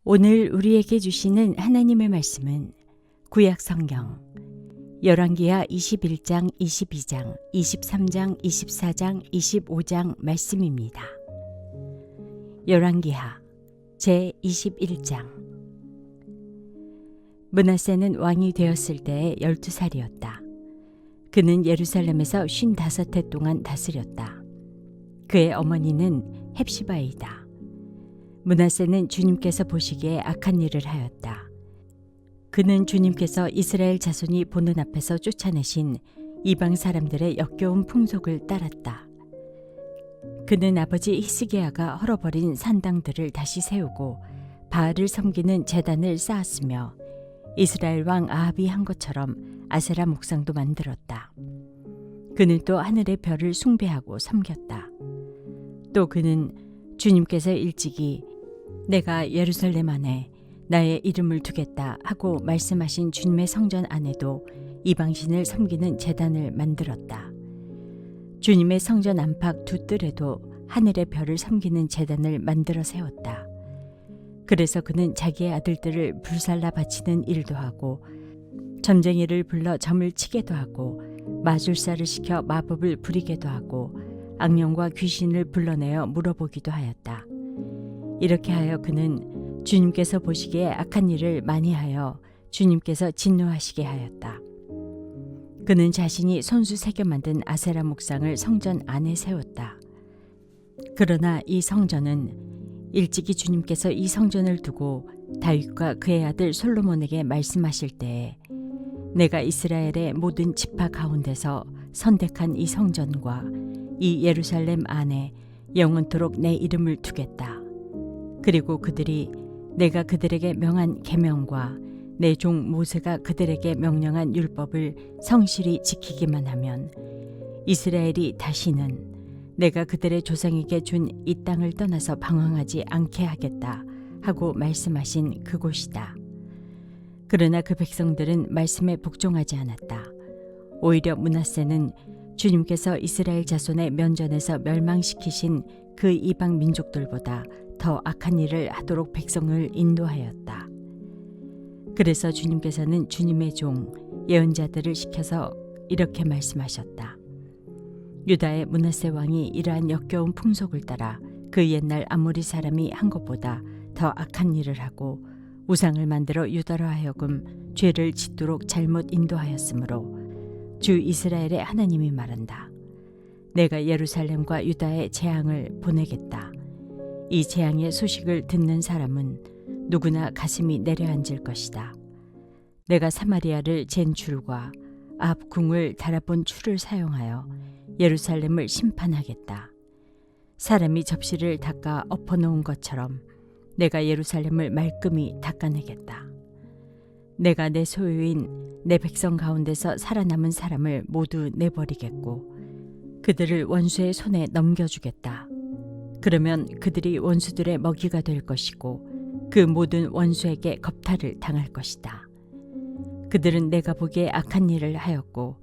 오늘 우리에게 주시는 하나님의 말씀은 구약 성경 열왕기하 21장, 22장, 23장, 24장, 25장 말씀입니다. 열왕기하 제21장. 므낫세는 왕이 되었을 때에 12살이었다. 그는 예루살렘에서 55해 동안 다스렸다. 그의 어머니는 헵시바이다. 므낫세는 주님께서 보시기에 악한 일을 하였다. 그는 주님께서 이스라엘 자손이 보는 앞에서 쫓아내신 이방 사람들의 역겨운 풍속을 따랐다. 그는 아버지 히스기야가 헐어버린 산당들을 다시 세우고 바알을 섬기는 제단을 쌓았으며 이스라엘 왕 아합이 한 것처럼 아세라 목상도 만들었다. 그는 또 하늘의 별을 숭배하고 섬겼다. 또 그는 주님께서 일찍이 내가 예루살렘 안에 나의 이름을 두겠다 하고 말씀하신 주님의 성전 안에도 이방신을 섬기는 제단을 만들었다. 주님의 성전 안팎 두 뜰에도 하늘의 별을 섬기는 제단을 만들어 세웠다. 그래서 그는 자기의 아들들을 불살라 바치는 일도 하고 점쟁이를 불러 점을 치게도 하고 마술사를 시켜 마법을 부리게도 하고 악령과 귀신을 불러내어 물어보기도 하였다. 이렇게 하여 그는 주님께서 보시기에 악한 일을 많이 하여 주님께서 진노하시게 하였다. 그는 자신이 손수 새겨 만든 아세라 목상을 성전 안에 세웠다. 그러나 이 성전은 일찍이 주님께서 이 성전을 두고 다윗과 그의 아들 솔로몬에게 말씀하실 때에 내가 이스라엘의 모든 지파 가운데서 선택한 이 성전과 이 예루살렘 안에 영원토록 내 이름을 두겠다. 그리고 그들이 내가 그들에게 명한 계명과 내 종 모세가 그들에게 명령한 율법을 성실히 지키기만 하면 이스라엘이 다시는 내가 그들의 조상에게 준 이 땅을 떠나서 방황하지 않게 하겠다 하고 말씀하신 그곳이다. 그러나 그 백성들은 말씀에 복종하지 않았다. 오히려 므낫세는 주님께서 이스라엘 자손의 면전에서 멸망시키신 그 이방 민족들보다 더 악한 일을 하도록 백성을 인도하였다. 그래서 주님께서는 주님의 종 예언자들을 시켜서 이렇게 말씀하셨다. 유다의 므낫세 왕이 이러한 역겨운 풍속을 따라 그 옛날 아모리 사람이 한 것보다 더 악한 일을 하고 우상을 만들어 유다로 하여금 죄를 짓도록 잘못 인도하였으므로 주 이스라엘의 하나님이 말한다. 내가 예루살렘과 유다에 재앙을 보내겠다. 이 재앙의 소식을 듣는 사람은 누구나 가슴이 내려앉을 것이다. 내가 사마리아를 잰 줄과 앞 궁을 달아본 줄을 사용하여 예루살렘을 심판하겠다. 사람이 접시를 닦아 엎어놓은 것처럼 내가 예루살렘을 말끔히 닦아내겠다. 내가 내 소유인 내 백성 가운데서 살아남은 사람을 모두 내버리겠고 그들을 원수의 손에 넘겨주겠다. 그러면 그들이 원수들의 먹이가 될 것이고 그 모든 원수에게 겁탈을 당할 것이다. 그들은 내가 보기에 악한 일을 하였고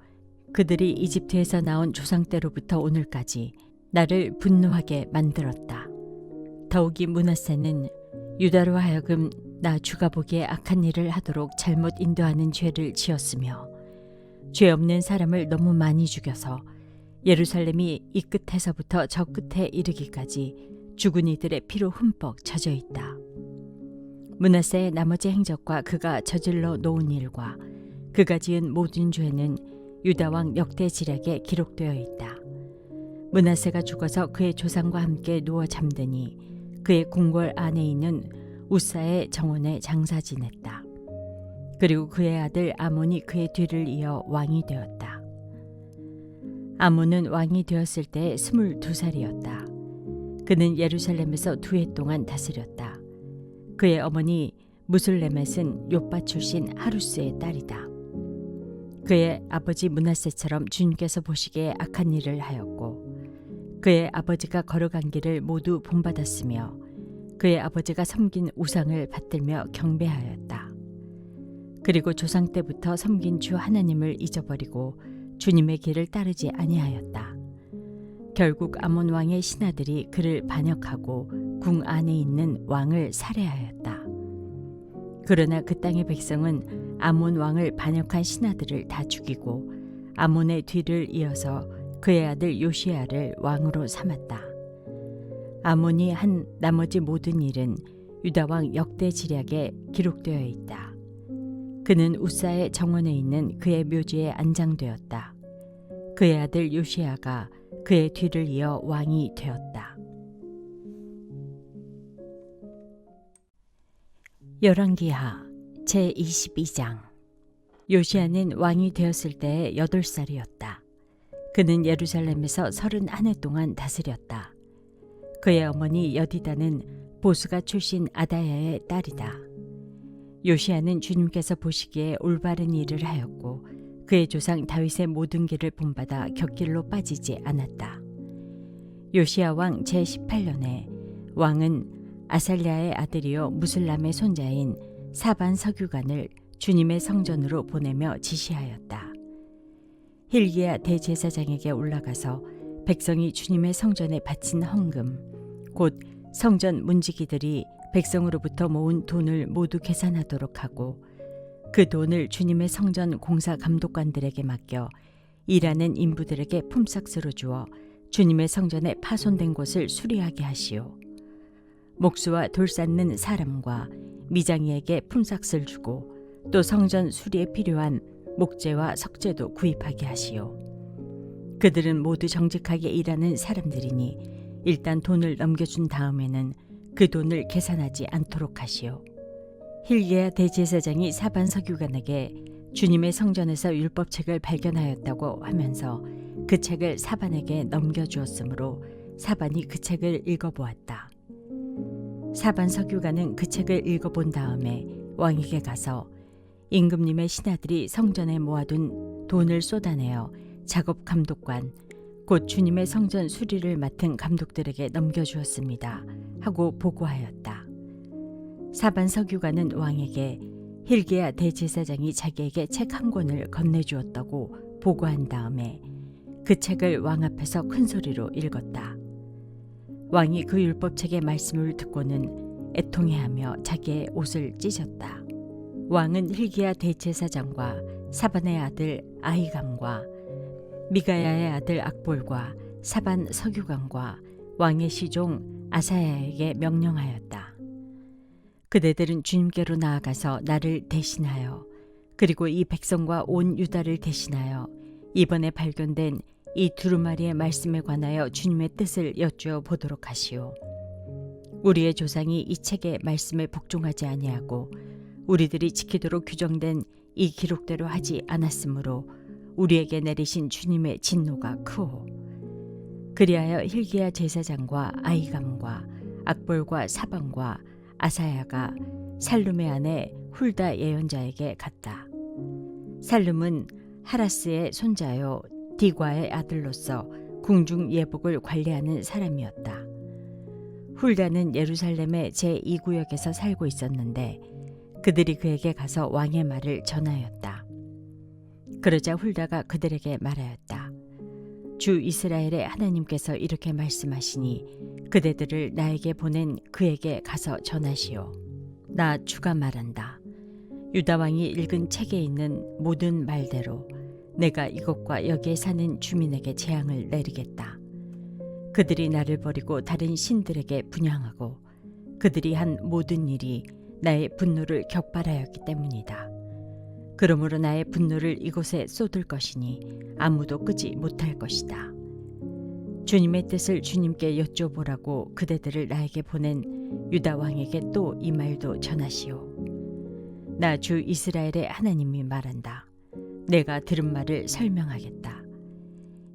그들이 이집트에서 나온 조상 때로부터 오늘까지 나를 분노하게 만들었다. 더욱이 므낫세는 유다로 하여금 나 주가 보기에 악한 일을 하도록 잘못 인도하는 죄를 지었으며 죄 없는 사람을 너무 많이 죽여서 예루살렘이 이 끝에서부터 저 끝에 이르기까지 죽은 이들의 피로 흠뻑 젖어 있다. 므낫세의 나머지 행적과 그가 저질러 놓은 일과 그가 지은 모든 죄는 유다 왕 역대지략에 기록되어 있다. 므낫세가 죽어서 그의 조상과 함께 누워 잠드니 그의 궁궐 안에 있는 우사의 정원에 장사 지냈다. 그리고 그의 아들 아몬이 그의 뒤를 이어 왕이 되었다. 아몬은 왕이 되었을 때 22살이었다. 그는 예루살렘에서 2해 동안 다스렸다. 그의 어머니 무슬레멧은 욥바 출신 하루스의 딸이다. 그의 아버지 므낫세처럼 주님께서 보시기에 악한 일을 하였고 그의 아버지가 걸어간 길을 모두 본받았으며 그의 아버지가 섬긴 우상을 받들며 경배하였다. 그리고 조상 때부터 섬긴 주 하나님을 잊어버리고 주님의 길을 따르지 아니하였다. 결국 아몬 왕의 신하들이 그를 반역하고 궁 안에 있는 왕을 살해하였다. 그러나 그 땅의 백성은 아몬 왕을 반역한 신하들을 다 죽이고 아몬의 뒤를 이어서 그의 아들 요시야를 왕으로 삼았다. 아몬이 한 나머지 모든 일은 유다 왕 역대 지략에 기록되어 있다. 그는 우사의 정원에 있는 그의 묘지에 안장되었다. 그의 아들 요시야가 그의 뒤를 이어 왕이 되었다. 열왕기하 제22장. 요시야는 왕이 되었을 때에 8살이었다. 그는 예루살렘에서 31해 동안 다스렸다. 그의 어머니 여디다는 보스가 출신 아다야의 딸이다. 요시야는 주님께서 보시기에 올바른 일을 하였고 그의 조상 다윗의 모든 길을 본받아 곁길로 빠지지 않았다. 요시야 왕 제18년에 왕은 아살랴의 아들이요 무슬람의 손자인 사반 서규관을 주님의 성전으로 보내며 지시하였다. hil기야 대제사장에게 올라가서 백성이 주님의 성전에 바친 헌금, 곧 성전 문지기들이 백성으로부터 모은 돈을 모두 계산하도록 하고 그 돈을 주님의 성전 공사 감독관들에게 맡겨 일하는 인부들에게 품삯으로 주어 주님의 성전에 파손된 곳을 수리하게 하시오. 목수와 돌 쌓는 사람과 미장이에게 품삯을 주고 또 성전 수리에 필요한 목재와 석재도 구입하게 하시오. 그들은 모두 정직하게 일하는 사람들이니 일단 돈을 넘겨준 다음에는 그 돈을 계산하지 않도록 하시오. hil기야 대제사장이 사반 서규관에게 주님의 성전에서 율법책을 발견하였다고 하면서 그 책을 사반에게 넘겨주었으므로 사반이 그 책을 읽어보았다. 사반 서규관은 그 책을 읽어본 다음에 왕에게 가서 임금님의 신하들이 성전에 모아둔 돈을 쏟아내어 작업 감독관, 곧 주님의 성전 수리를 맡은 감독들에게 넘겨주었습니다 하고 보고하였다. 사반 서규관은 왕에게 hil기야 대제사장이 자기에게 책 한 권을 건네주었다고 보고한 다음에 그 책을 왕 앞에서 큰 소리로 읽었다. 왕이 그 율법책의 말씀을 듣고는 애통해하며 자기의 옷을 찢었다. 왕은 hil기야 대제사장과 사반의 아들 아히감과 미가야의 아들 악볼과 사반 서규관과 왕의 시종 아사야에게 명령하였다. 그대들은 주님께로 나아가서 나를 대신하여 그리고 이 백성과 온 유다를 대신하여 이번에 발견된 이 두루마리의 말씀에 관하여 주님의 뜻을 여쭈어 보도록 하시오. 우리의 조상이 이 책의 말씀에 복종하지 아니하고 우리들이 지키도록 규정된 이 기록대로 하지 않았으므로 우리에게 내리신 주님의 진노가 크오. 그리하여 hil기야 제사장과 아히감과 악볼과 사반과 아사야가 살룸의 아내 훌다 예언자에게 갔다. 살룸은 하라스의 손자요 디과의 아들로서 궁중 예복을 관리하는 사람이었다. 훌다는 예루살렘의 제2구역에서 살고 있었는데 그들이 그에게 가서 왕의 말을 전하였다. 그러자 훌다가 그들에게 말하였다. 주 이스라엘의 하나님께서 이렇게 말씀하시니 그대들을 나에게 보낸 그에게 가서 전하시오. 나 주가 말한다. 유다 왕이 읽은 책에 있는 모든 말대로 내가 이곳과 여기에 사는 주민에게 재앙을 내리겠다. 그들이 나를 버리고 다른 신들에게 분향하고 그들이 한 모든 일이 나의 분노를 격발하였기 때문이다. 그러므로 나의 분노를 이곳에 쏟을 것이니 아무도 끄지 못할 것이다. 주님의 뜻을 주님께 여쭤보라고 그대들을 나에게 보낸 유다 왕에게 또 이 말도 전하시오. 나 주 이스라엘의 하나님이 말한다. 내가 들은 말을 설명하겠다.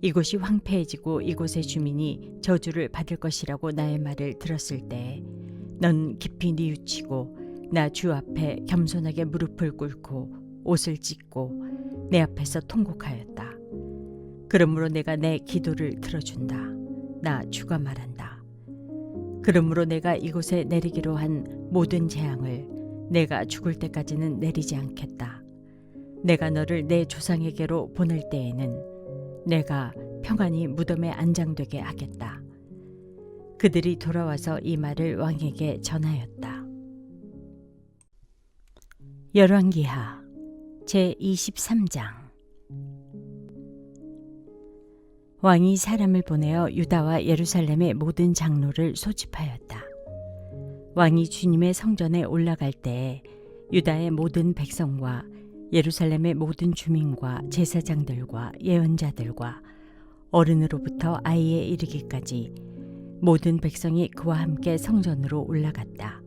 이곳이 황폐해지고 이곳의 주민이 저주를 받을 것이라고 나의 말을 들었을 때에 넌 깊이 뉘우치고 나 주 앞에 겸손하게 무릎을 꿇고 옷을 찢고 내 앞에서 통곡하였다. 그러므로 내가 내 기도를 들어준다. 나 주가 말한다. 그러므로 내가 이곳에 내리기로 한 모든 재앙을 내가 죽을 때까지는 내리지 않겠다. 내가 너를 내 조상에게로 보낼 때에는 내가 평안히 무덤에 안장되게 하겠다. 그들이 돌아와서 이 말을 왕에게 전하였다. 열왕기하 제23장. 왕이 사람을 보내어 유다와 예루살렘의 모든 장로를 소집하였다. 왕이 주님의 성전에 올라갈 때에 유다의 모든 백성과 예루살렘의 모든 주민과 제사장들과 예언자들과 어른으로부터 아이에 이르기까지 모든 백성이 그와 함께 성전으로 올라갔다.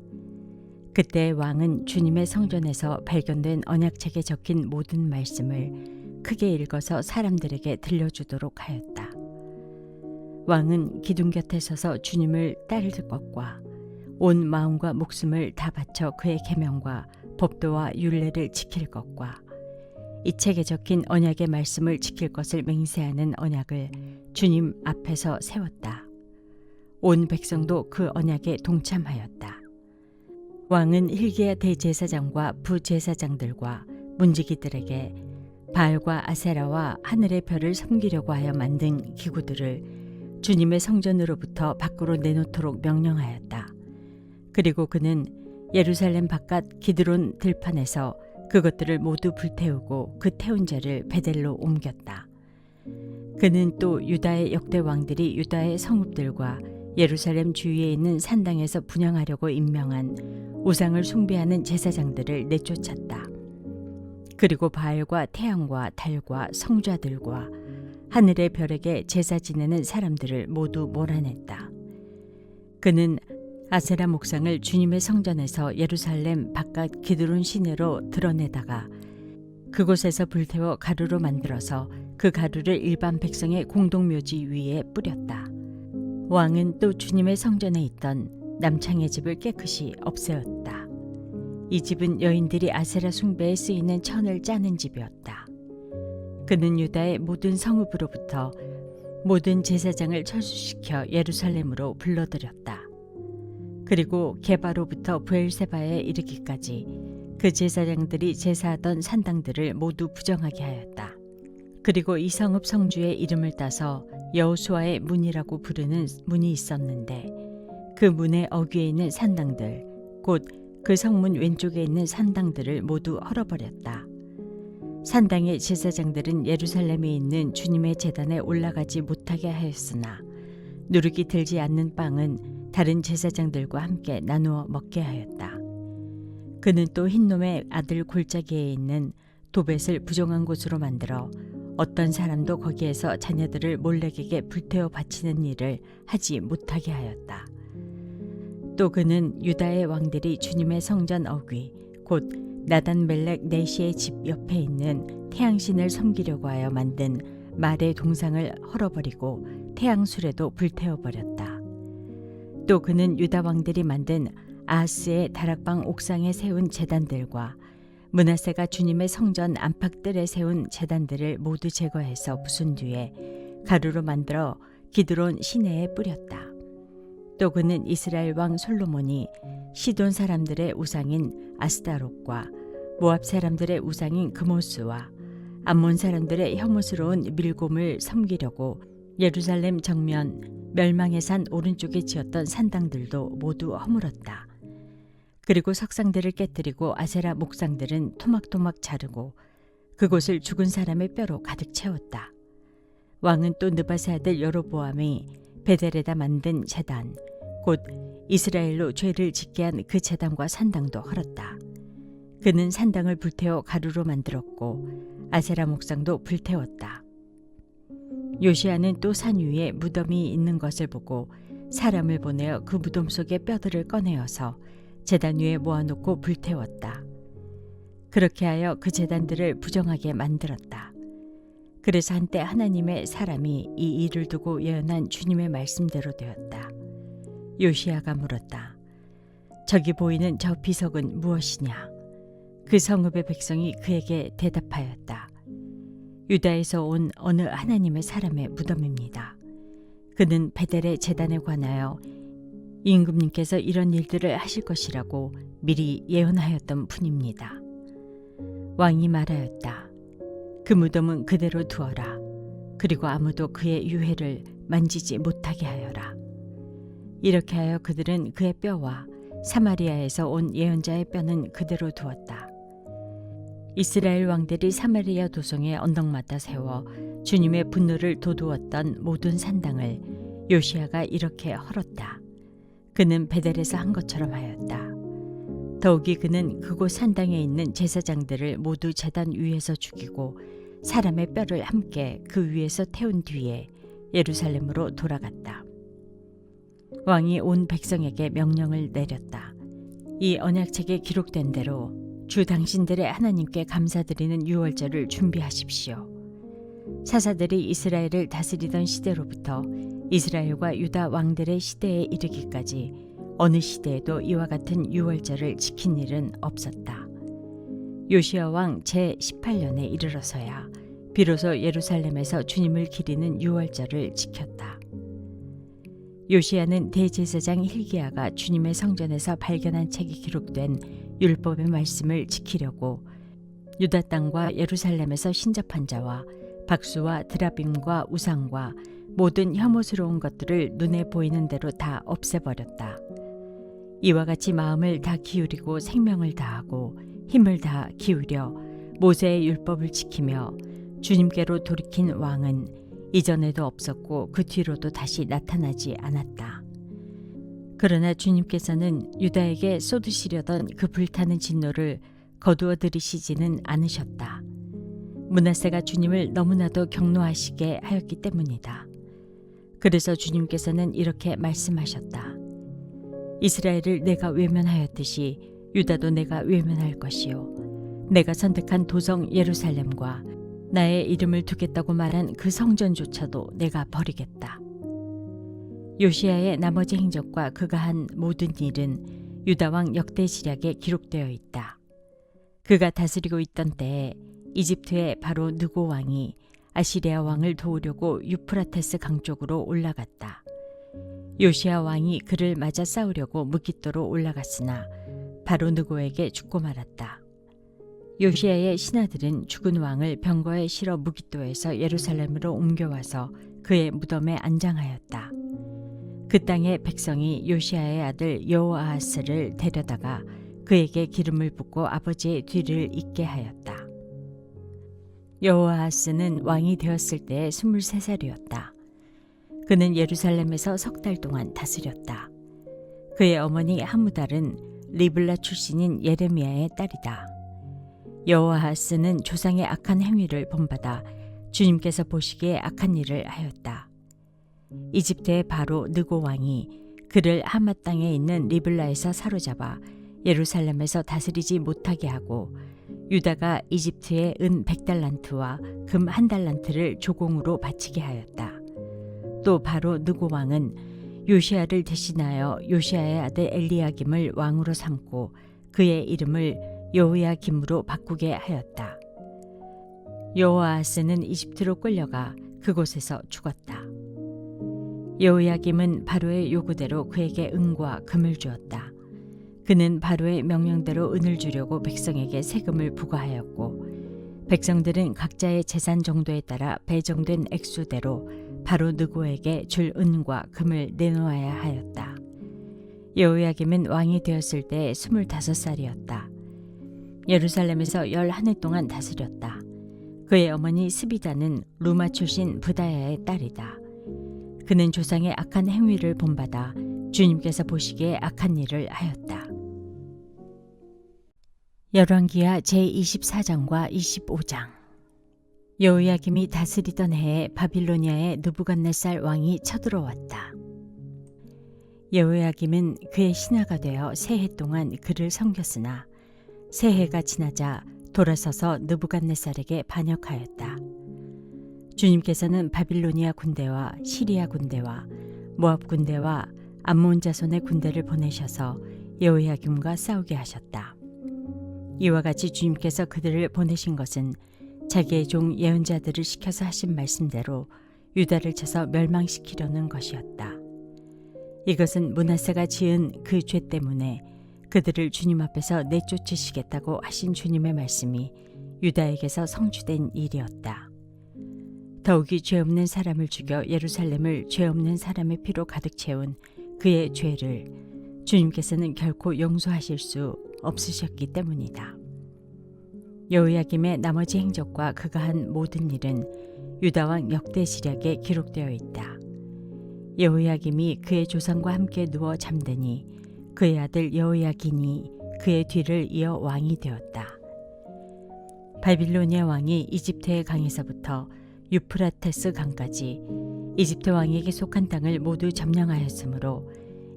그때 왕은 주님의 성전에서 발견된 언약책에 적힌 모든 말씀을 크게 읽어서 사람들에게 들려주도록 하였다. 왕은 기둥 곁에 서서 주님을 따를 것과 온 마음과 목숨을 다 바쳐 그의 계명과 법도와 율례를 지킬 것과 이 책에 적힌 언약의 말씀을 지킬 것을 맹세하는 언약을 주님 앞에서 세웠다. 온 백성도 그 언약에 동참하였다. 왕은 hil기야 대제사장과 부제사장들과 문지기들에게 바알과 아세라와 하늘의 별을 섬기려고 하여 만든 기구들을 주님의 성전으로부터 밖으로 내놓도록 명령하였다. 그리고 그는 예루살렘 바깥 기드론 들판에서 그것들을 모두 불태우고 그 태운 자를 베델로 옮겼다. 그는 또 유다의 역대 왕들이 유다의 성읍들과 예루살렘 주위에 있는 산당에서 분향하려고 임명한 우상을 숭배하는 제사장들을 내쫓았다. 그리고 바알과 태양과 달과 성좌들과 하늘의 별에게 제사 지내는 사람들을 모두 몰아냈다. 그는 아세라 목상을 주님의 성전에서 예루살렘 바깥 기드론 시내로 드러내다가 그곳에서 불태워 가루로 만들어서 그 가루를 일반 백성의 공동묘지 위에 뿌렸다. 왕은 또 주님의 성전에 있던 남창의 집을 깨끗이 없애었다. 이 집은 여인들이 아세라 숭배에 쓰이는 천을 짜는 집이었다. 그는 유다의 모든 성읍으로부터 모든 제사장을 철수시켜 예루살렘으로 불러들였다. 그리고 게바로부터 브엘세바에 이르기까지 그 제사장들이 제사하던 산당들을 모두 부정하게 하였다. 그리고 이 성읍 성주의 이름을 따서 여호수아의 문이라고 부르는 문이 있었는데 그 문의 어귀에 있는 산당들 곧 그 성문 왼쪽에 있는 산당들을 모두 헐어버렸다. 산당의 제사장들은 예루살렘에 있는 주님의 제단에 올라가지 못하게 하였으나 누룩이 들지 않는 빵은 다른 제사장들과 함께 나누어 먹게 하였다. 그는 또 흰놈의 아들 골짜기에 있는 도벳을 부정한 곳으로 만들어 어떤 사람도 거기에서 자녀들을 몰렉에게 불태워 바치는 일을 하지 못하게 하였다. 또 그는 유다의 왕들이 주님의 성전 어귀 곧 나단 멜렉 네시의 집 옆에 있는 태양신을 섬기려고 하여 만든 말의 동상을 헐어버리고 태양술에도 불태워버렸다. 또 그는 유다 왕들이 만든 아하스의 다락방 옥상에 세운 제단들과 므낫세가 주님의 성전 안팎들에 세운 제단들을 모두 제거해서 부순 뒤에 가루로 만들어 기드론 시내에 뿌렸다. 또 그는 이스라엘 왕 솔로몬이 시돈 사람들의 우상인 아스타롯과 모압 사람들의 우상인 그모스와 암몬 사람들의 혐오스러운 밀곰을 섬기려고 예루살렘 정면 멸망의 산 오른쪽에 지었던 산당들도 모두 허물었다. 그리고 석상들을 깨뜨리고 아세라 목상들은 토막토막 자르고 그곳을 죽은 사람의 뼈로 가득 채웠다. 왕은 또 느바세 아들 여로보암이 베델에다 만든 제단 곧 이스라엘로 죄를 짓게 한 그 제단과 산당도 헐었다. 그는 산당을 불태워 가루로 만들었고 아세라 목상도 불태웠다. 요시야는 또 산 위에 무덤이 있는 것을 보고 사람을 보내어 그 무덤 속의 뼈들을 꺼내어서 제단 위에 모아놓고 불태웠다. 그렇게 하여 그 제단들을 부정하게 만들었다. 그래서 한때 하나님의 사람이 이 일을 두고 예언한 주님의 말씀대로 되었다. 요시야가 물었다. 저기 보이는 저 비석은 무엇이냐? 그 성읍의 백성이 그에게 대답하였다. 유다에서 온 어느 하나님의 사람의 무덤입니다. 그는 베델의 제단에 관하여 임금님께서 이런 일들을 하실 것이라고 미리 예언하였던 분입니다. 왕이 말하였다. 그 무덤은 그대로 두어라. 그리고 아무도 그의 유해를 만지지 못하게 하여라. 이렇게 하여 그들은 그의 뼈와 사마리아에서 온 예언자의 뼈는 그대로 두었다. 이스라엘 왕들이 사마리아 도성의 언덕마다 세워 주님의 분노를 돋우었던 모든 산당을 요시야가 이렇게 헐었다. 그는 베델에서 한 것처럼 하였다. 더욱이 그는 그곳 산당에 있는 제사장들을 모두 제단 위에서 죽이고 사람의 뼈를 함께 그 위에서 태운 뒤에 예루살렘으로 돌아갔다. 왕이 온 백성에게 명령을 내렸다. 이 언약책에 기록된 대로 주 당신들의 하나님께 감사드리는 유월절을 준비하십시오. 사사들이 이스라엘을 다스리던 시대로부터 이스라엘과 유다 왕들의 시대에 이르기까지 어느 시대에도 이와 같은 유월절을 지킨 일은 없었다. 요시야 왕 제18년에 이르러서야 비로소 예루살렘에서 주님을 기리는 유월절을 지켰다. 요시야는 대제사장 hil기야가 주님의 성전에서 발견한 책이 기록된 율법의 말씀을 지키려고 유다 땅과 예루살렘에서 신접한 자와 박수와 드라빔과 우상과 모든 혐오스러운 것들을 눈에 보이는 대로 다 없애버렸다. 이와 같이 마음을 다 기울이고 생명을 다하고 힘을 다 기울여 모세의 율법을 지키며 주님께로 돌이킨 왕은 이전에도 없었고 그 뒤로도 다시 나타나지 않았다. 그러나 주님께서는 유다에게 쏟으시려던 그 불타는 진노를 거두어 들이시지는 않으셨다. 므낫세가 주님을 너무나도 경노하시게 하였기 때문이다. 그래서 주님께서는 이렇게 말씀하셨다. 이스라엘을 내가 외면하였듯이 유다도 내가 외면할 것이요. 내가 선택한 도성 예루살렘과 나의 이름을 두겠다고 말한 그 성전조차도 내가 버리겠다. 요시야의 나머지 행적과 그가 한 모든 일은 유다왕 역대지략에 기록되어 있다. 그가 다스리고 있던 때에 이집트의 바로 느고 왕이 아시리아 왕을 도우려고 유프라테스 강 쪽으로 올라갔다. 요시야 왕이 그를 맞아 싸우려고 무깃도로 올라갔으나 바로 느고에게 죽고 말았다. 요시야의 신하들은 죽은 왕을 병거에 실어 무깃도에서 예루살렘으로 옮겨와서 그의 무덤에 안장하였다. 그 땅의 백성이 요시야의 아들 여호아하스를 데려다가 그에게 기름을 붓고 아버지의 뒤를 잇게 하였다. 여호아하스는 왕이 되었을 때 23살이었다. 그는 예루살렘에서 석 달 동안 다스렸다. 그의 어머니 하무달은 리블라 출신인 예레미야의 딸이다. 여호아하스는 조상의 악한 행위를 본받아 주님께서 보시기에 악한 일을 하였다. 이집트의 바로 느고 왕이 그를 하맛 땅에 있는 리블라에서 사로잡아 예루살렘에서 다스리지 못하게 하고 유다가 이집트의 은 100달란트와 금 1달란트를 조공으로 바치게 하였다. 또 바로 느고 왕은 요시야를 대신하여 요시야의 아들 엘리야김을 왕으로 삼고 그의 이름을 여호야김으로 바꾸게 하였다. 여호아하스는 이집트로 끌려가 그곳에서 죽었다. 여호야김은 바로의 요구대로 그에게 은과 금을 주었다. 그는 바로의 명령대로 은을 주려고 백성에게 세금을 부과하였고 백성들은 각자의 재산 정도에 따라 배정된 액수대로 바로 느고에게 줄 은과 금을 내놓아야 하였다. 여호야김은 왕이 되었을 때 25살이었다. 예루살렘에서 11해 동안 다스렸다. 그의 어머니 스비다는 루마 출신 부다야의 딸이다. 그는 조상의 악한 행위를 본받아 주님께서 보시기에 악한 일을 하였다. 열왕기하 제24장과 25장. 여호야김이 다스리던 해에 바빌로니아의 느부갓네살 왕이 쳐들어왔다. 여호야김은 그의 신하가 되어 3해 동안 그를 섬겼으나 3해가 지나자 돌아서서 느부갓네살에게 반역하였다. 주님께서는 바빌로니아 군대와 시리아 군대와 모압 군대와 암몬 자손의 군대를 보내셔서 여호야김과 싸우게 하셨다. 이와 같이 주님께서 그들을 보내신 것은 자기의 종 예언자들을 시켜서 하신 말씀대로 유다를 쳐서 멸망시키려는 것이었다. 이것은 므낫세가 지은 그 죄 때문에 그들을 주님 앞에서 내쫓으시겠다고 하신 주님의 말씀이 유다에게서 성취된 일이었다. 더욱이 죄 없는 사람을 죽여 예루살렘을 죄 없는 사람의 피로 가득 채운 그의 죄를 주님께서는 결코 용서하실 수 없으셨기 때문이다. 여호야김의 나머지 행적과 그가 한 모든 일은 유다 왕 역대시략에 기록되어 있다. 여호야김이 그의 조상과 함께 누워 잠드니 그의 아들 여호야긴이 그의 뒤를 이어 왕이 되었다. 바빌로니아 왕이 이집트의 강에서부터 유프라테스 강까지 이집트 왕에게 속한 땅을 모두 점령하였으므로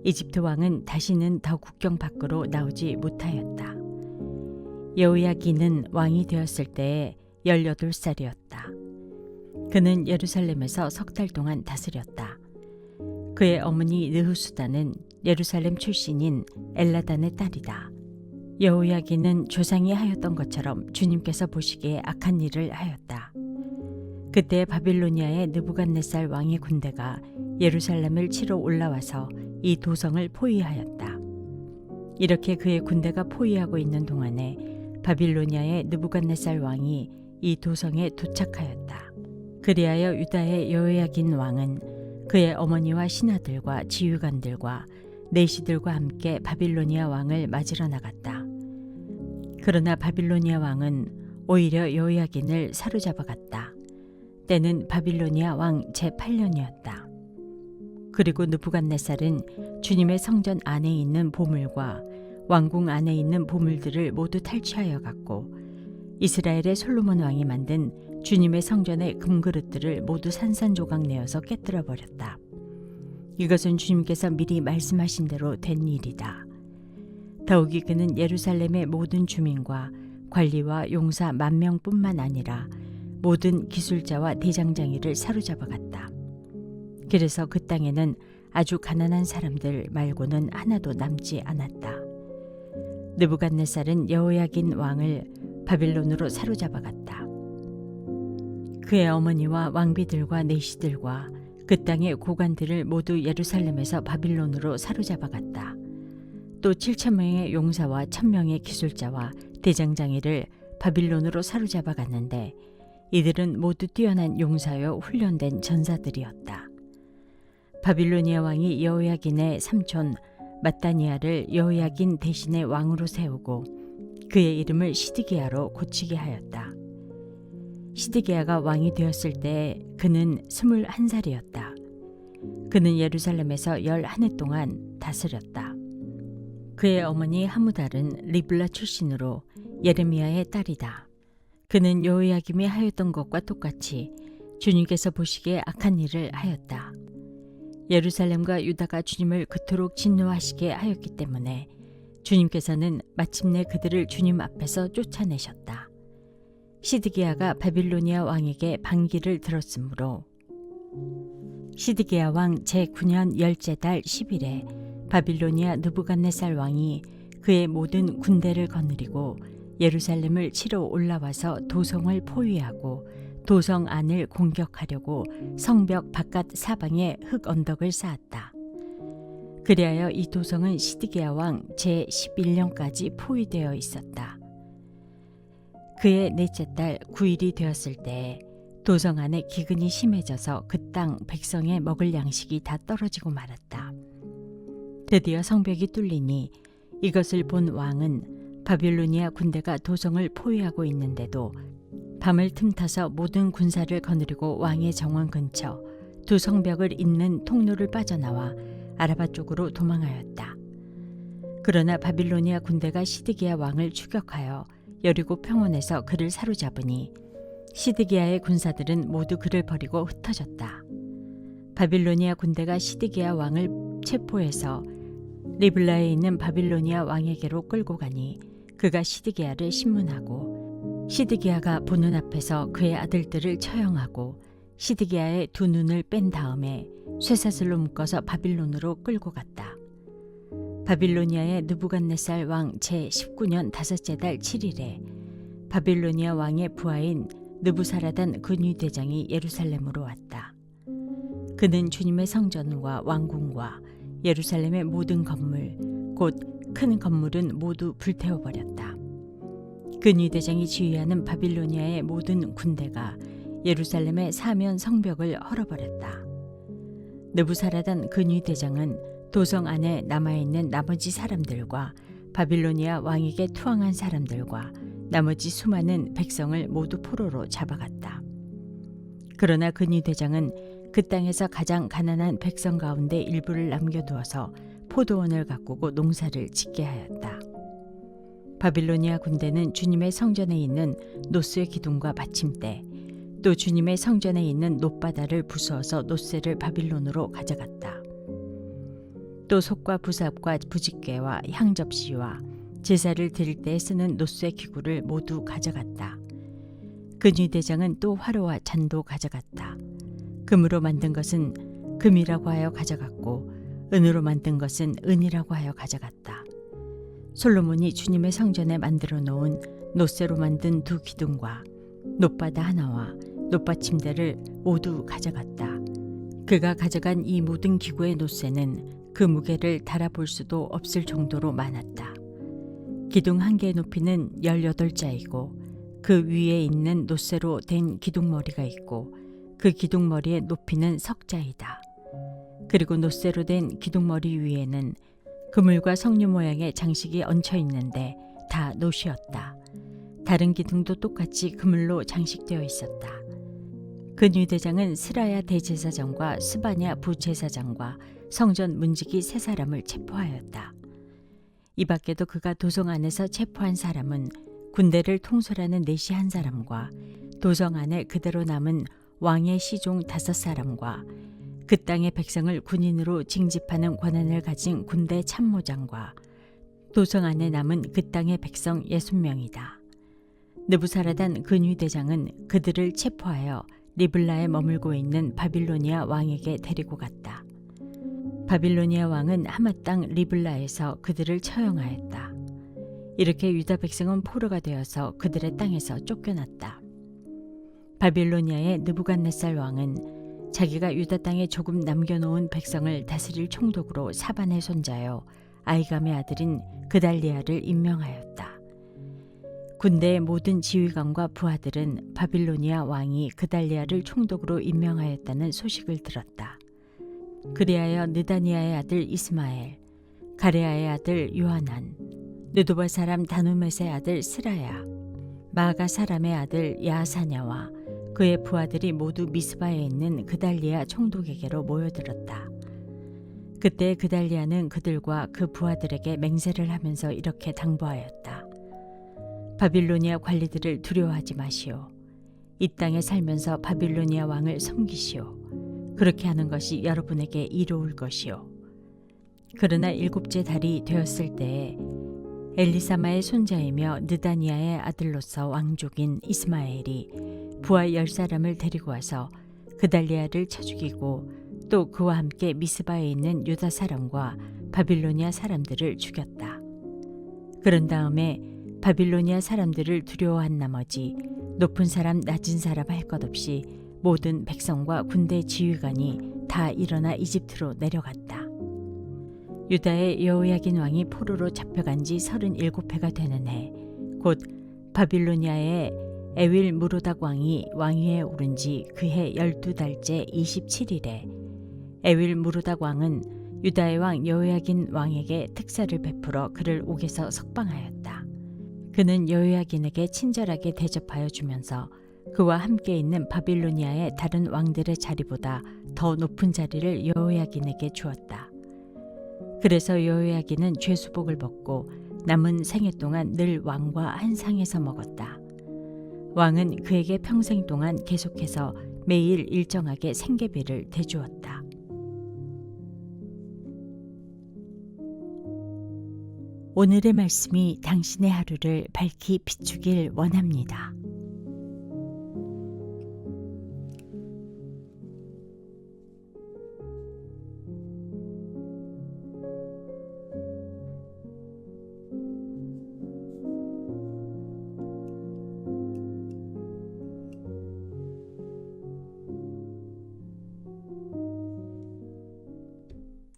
이집트 왕은 다시는 더 국경 밖으로 나오지 못하였다. 여호야긴은 왕이 되었을 때에 18살이었다. 그는 예루살렘에서 석 달 동안 다스렸다. 그의 어머니 느후수다는 예루살렘 출신인 엘라단의 딸이다. 여호야긴은 조상이 하였던 것처럼 주님께서 보시기에 악한 일을 하였다. 그때 바빌로니아의 느부갓네살 왕의 군대가 예루살렘을 치러 올라와서 이 도성을 포위하였다. 이렇게 그의 군대가 포위하고 있는 동안에 바빌로니아의 느부갓네살 왕이 이 도성에 도착하였다. 그리하여 유다의 여호야긴 왕은 그의 어머니와 신하들과 지휘관들과 내시들과 함께 바빌로니아 왕을 맞으러 나갔다. 그러나 바빌로니아 왕은 오히려 여호야긴을 사로잡아 갔다. 때는 바빌로니아 왕 제8년이었다. 그리고 느부갓네살은 주님의 성전 안에 있는 보물과 왕궁 안에 있는 보물들을 모두 탈취하여 갔고 이스라엘의 솔로몬 왕이 만든 주님의 성전의 금그릇들을 모두 산산조각 내어서 깨뜨려 버렸다. 이것은 주님께서 미리 말씀하신 대로 된 일이다. 더욱이 그는 예루살렘의 모든 주민과 관리와 용사 10,000명뿐만 아니라 모든 기술자와 대장장이를 사로잡아 갔다. 그래서 그 땅에는 아주 가난한 사람들 말고는 하나도 남지 않았다. 느부갓네살은 여호야긴 왕을 바빌론으로 사로잡아 갔다. 그의 어머니와 왕비들과 내시들과 그 땅의 고관들을 모두 예루살렘에서 바빌론으로 사로잡아 갔다. 또 7,000명의 용사와 1,000명의 기술자와 대장장이를 바빌론으로 사로잡아 갔는데 이들은 모두 뛰어난 용사여 훈련된 전사들이었다. 바빌로니아 왕이 여호야긴의 삼촌 mat다니아를 여호야긴 대신에 왕으로 세우고 그의 이름을 시드기야로 고치게 하였다. 시드기야가 왕이 되었을 때 그는 21살이었다. 그는 예루살렘에서 11해 동안 다스렸다. 그의 어머니 하무달은 리블라 출신으로 예레미야의 딸이다. 그는 여호야김이 하였던 것과 똑같이 주님께서 보시기에 악한 일을 하였다. 예루살렘과 유다가 주님을 그토록 진노하시게 하였기 때문에 주님께서는 마침내 그들을 주님 앞에서 쫓아내셨다. 시드기야가 바빌로니아 왕에게 반기를 들었으므로 시드기야 왕 제9년 10째 달 10일에 바빌로니아 느부갓네살 왕이 그의 모든 군대를 거느리고 예루살렘을 치러 올라와서 도성을 포위하고 도성 안을 공격하려고 성벽 바깥 사방에 흙 언덕을 쌓았다. 그리하여 이 도성은 시드기야 왕 제11년까지 포위되어 있었다. 그의 넷째 달 9일이 되었을 때 도성 안에 기근이 심해져서 그 땅 백성의 먹을 양식이 다 떨어지고 말았다. 드디어 성벽이 뚫리니 이것을 본 왕은 바빌로니아 군대가 도성을 포위하고 있는데도 밤을 틈타서 모든 군사를 거느리고 왕의 정원 근처 두 성벽을 잇는 통로를 빠져나와 아라바 쪽으로 도망하였다. 그러나 바빌로니아 군대가 시드기야 왕을 추격하여 여리고 평원에서 그를 사로잡으니 시드기야의 군사들은 모두 그를 버리고 흩어졌다. 바빌로니아 군대가 시드기야 왕을 체포해서 리블라에 있는 바빌로니아 왕에게로 끌고 가니 그가 시드기야를 신문하고 시드기야가 보는 앞에서 그의 아들들을 처형하고 시드기야의 두 눈을 뺀 다음에 쇠사슬로 묶어서 바빌론으로 끌고 갔다. 바빌로니아의 느부갓네살 왕 제19년 5째 달 7일에 바빌로니아 왕의 부하인 느부사라단 근위대장이 예루살렘으로 왔다. 그는 주님의 성전과 왕궁과 예루살렘의 모든 건물, 곧 큰 건물은 모두 불태워버렸다. 근위대장이 지휘하는 바빌로니아의 모든 군대가 예루살렘의 사면 성벽을 헐어버렸다. 느부사라단 근위대장은 도성 안에 남아있는 나머지 사람들과 바빌로니아 왕에게 투항한 사람들과 나머지 수많은 백성을 모두 포로로 잡아갔다. 그러나 근위 대장은 그 땅에서 가장 가난한 백성 가운데 일부를 남겨두어서 포도원을 가꾸고 농사를 짓게 하였다. 바빌로니아 군대는 주님의 성전에 있는 노스의 기둥과 받침대, 또 주님의 성전에 있는 놋바다를 부수어서 놋새를 바빌론으로 가져갔다. 또 솥과 부삽과 부집개와 향접시와 제사를 드릴 때 쓰는 놋새 기구를 모두 가져갔다. 근위 대장은 또 화로와 잔도 가져갔다. 금으로 만든 것은 금이라고 하여 가져갔고 은으로 만든 것은 은이라고 하여 가져갔다. 솔로몬이 주님의 성전에 만들어 놓은 놋새로 만든 두 기둥과 놋바다 하나와 놋받침대를 모두 가져갔다. 그가 가져간 이 모든 기구의 놋새는 그 무게를 달아볼 수도 없을 정도로 많았다. 기둥 한 개의 높이는 18자이고 그 위에 있는 놋새로 된 기둥머리가 있고 그 기둥머리의 높이는 석자이다. 그리고 놋새로 된 기둥머리 위에는 그물과 석류 모양의 장식이 얹혀 있는데 다 놋이었다. 다른 기둥도 똑같이 그물로 장식되어 있었다. 근위 대장은 스라야 대제사장과 스바냐 부제사장과 성전 문지기 세 사람을 체포하였다. 이 밖에도 그가 도성 안에서 체포한 사람은 군대를 통솔하는 내시 한 사람과 도성 안에 그대로 남은 왕의 시종 5사람과 그 땅의 백성을 군인으로 징집하는 권한을 가진 군대 참모장과 도성 안에 남은 그 땅의 백성 60명이다. 느부사라단 근위 대장은 그들을 체포하여 리블라에 머물고 있는 바빌로니아 왕에게 데리고 갔다. 바빌로니아 왕은 하마 땅 리블라에서 그들을 처형하였다. 이렇게 유다 백성은 포로가 되어서 그들의 땅에서 쫓겨났다. 바빌로니아의 느부갓네살 왕은 자기가 유다 땅에 조금 남겨놓은 백성을 다스릴 총독으로 사반의 손자요 아이감의 아들인 그달리아를 임명하였다. 군대의 모든 지휘관과 부하들은 바빌로니아 왕이 그달리아를 총독으로 임명하였다는 소식을 들었다. 그리하여 느다니아의 아들 이스마엘, 가레아의 아들 요하난, 느도바 사람 다누멧의 아들 스라야, 마가 사람의 아들 야사냐와 그의 부하들이 모두 미스바에 있는 그달리아 총독에게로 모여들었다. 그때 그달리아는 그들과 그 부하들에게 맹세를 하면서 이렇게 당부하였다. 바빌로니아 관리들을 두려워하지 마시오. 이 땅에 살면서 바빌로니아 왕을 섬기시오. 그렇게 하는 것이 여러분에게 이로울 것이오. 그러나 7째 달이 되었을 때에 엘리사마의 손자이며 느다니아의 아들로서 왕족인 이스마엘이 부하 10사람을 데리고 와서 그달리아를 쳐 죽이고 또 그와 함께 미스바에 있는 유다 사람과 바빌로니아 사람들을 죽였다. 그런 다음에 바빌로니아 사람들을 두려워한 나머지 높은 사람 낮은 사람 할 것 없이 모든 백성과 군대 지휘관이 다 일어나 이집트로 내려갔다. 유다의 여호야긴 왕이 포로로 잡혀간 지 37해가 되는 해, 곧 바빌로니아의 에윌 무로닥 왕이 왕위에 오른 지 그해 12달째 27일에 에윌 무로닥 왕은 유다의 왕 여호야긴 왕에게 특사를 베풀어 그를 옥에서 석방하였다. 그는 여호야긴에게 친절하게 대접하여 주면서 그와 함께 있는 바빌로니아의 다른 왕들의 자리보다 더 높은 자리를 여호야긴에게 주었다. 그래서 여호야긴은 죄수복을 벗고 남은 생애 동안 늘 왕과 한 상에서 먹었다. 왕은 그에게 평생 동안 계속해서 매일 일정하게 생계비를 대주었다. 오늘의 말씀이 당신의 하루를 밝히 비추길 원합니다.